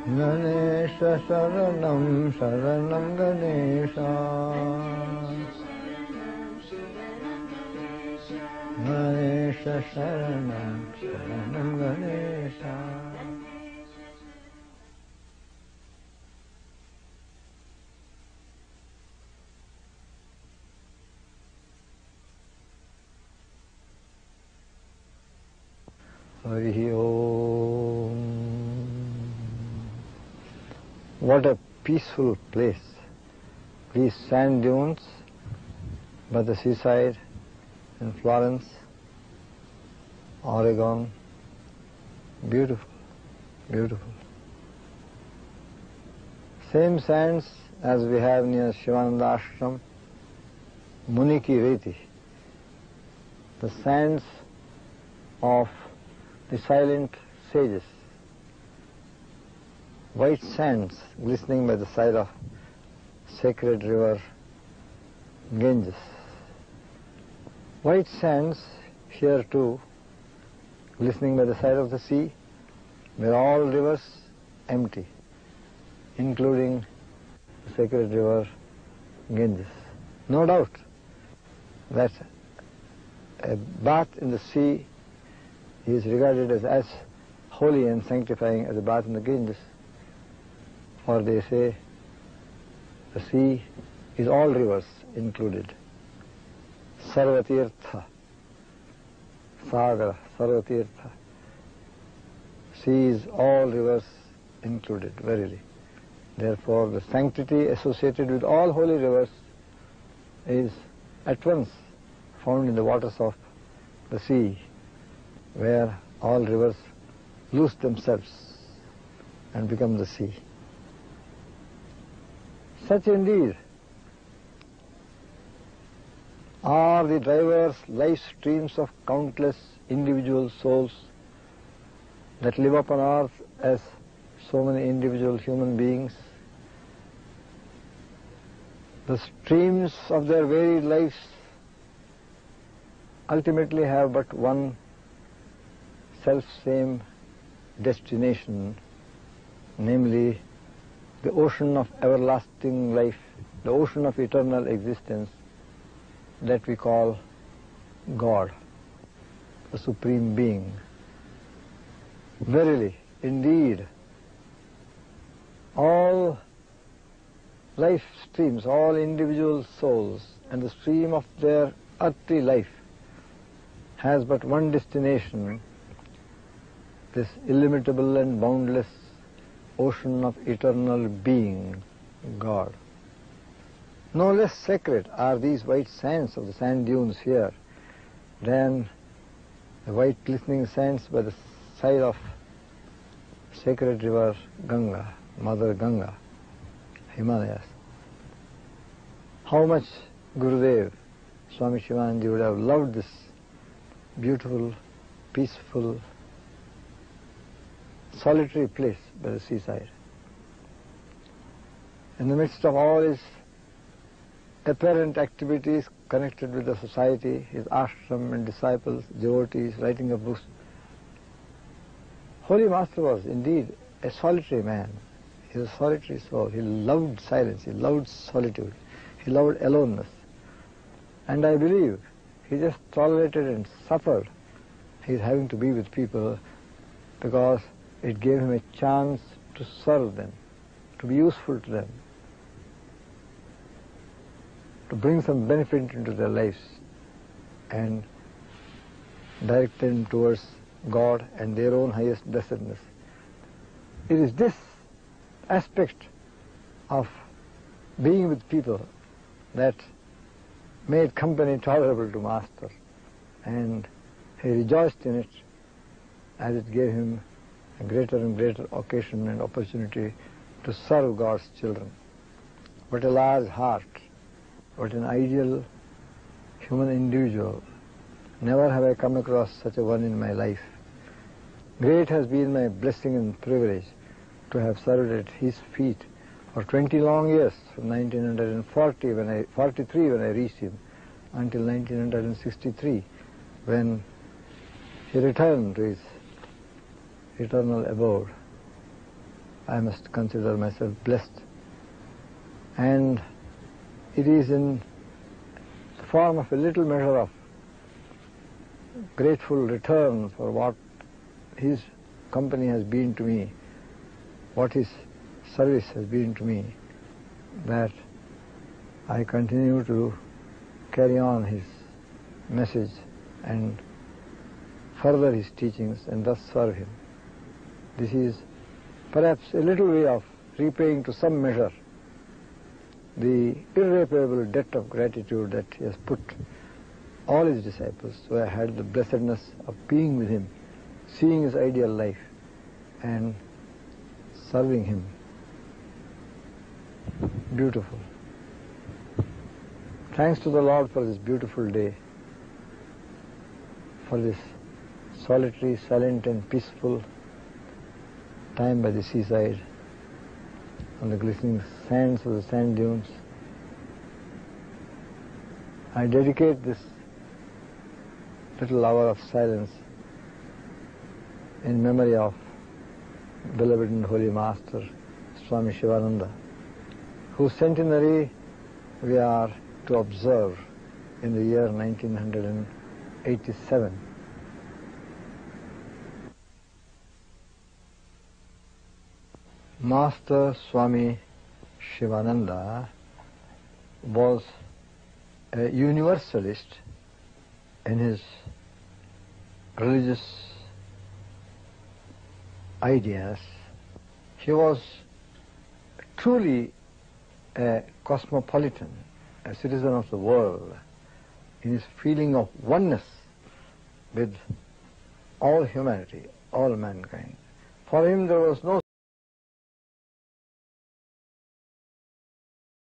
Ganesha Sharanam Sharanam Ganesha. Ganesha Sharanam Sharanam Ganesha. Hari Om. What a peaceful place. These sand dunes by the seaside in Florence, Oregon. Beautiful, beautiful. Same sands as we have near Shivananda Ashram, Muniki Reti. The sands of the silent sages. White sands glistening by the side of sacred river Ganges. White sands here too, glistening by the side of the sea, where all rivers empty, including the sacred river Ganges. No doubt that a bath in the sea is regarded as holy and sanctifying as a bath in the Ganges. Or they say the sea is all rivers included. Sarvatirtha, Sagara, Sarvatirtha. Sea is all rivers included, verily. Therefore, the sanctity associated with all holy rivers is at once found in the waters of the sea, where all rivers lose themselves and become the sea. Such indeed are the diverse life streams of countless individual souls that live upon earth as so many individual human beings. The streams of their varied lives ultimately have but one self-same destination, namely the ocean of everlasting life, the ocean of eternal existence that we call God, the Supreme Being. Verily, indeed, all life streams, all individual souls, and the stream of their earthly life has but one destination, this illimitable and boundless ocean of eternal being, God. No less sacred are these white sands of the sand dunes here than the white glistening sands by the side of sacred river Ganga, Mother Ganga, Himalayas. How much Gurudev, Swami Shivananda would have loved this beautiful, peaceful, solitary place by the seaside. In the midst of all his apparent activities connected with the society, his ashram and disciples, devotees, writing of books, Holy Master was indeed a solitary man. He was a solitary soul. He loved silence, he loved solitude, he loved aloneness. And I believe he just tolerated and suffered his having to be with people because it gave him a chance to serve them, to be useful to them, to bring some benefit into their lives and direct them towards God and their own highest blessedness. It is this aspect of being with people that made company tolerable to Master, and he rejoiced in it as it gave him a greater and greater occasion and opportunity to serve God's children. What a large heart, what an ideal human individual. Never have I come across such a one in my life. Great has been my blessing and privilege to have served at his feet for 20 long years, from 1943 when I reached him, until 1963 when he returned to his eternal abode. I must consider myself blessed. And it is in the form of a little measure of grateful return for what his company has been to me, what his service has been to me, that I continue to carry on his message and further his teachings and thus serve him. This is perhaps a little way of repaying to some measure the irreparable debt of gratitude that he has put all his disciples, who I had the blessedness of being with him, seeing his ideal life and serving him. Beautiful. Thanks to the Lord for this beautiful day, for this solitary, silent and peaceful time by the seaside, on the glistening sands of the sand dunes. I dedicate this little hour of silence in memory of beloved and holy Master Swami Shivananda, whose centenary we are to observe in the year 1987. Master Swami Shivananda was a universalist in his religious ideas. He was truly a cosmopolitan, a citizen of the world, in his feeling of oneness with all humanity, all mankind. For him there was no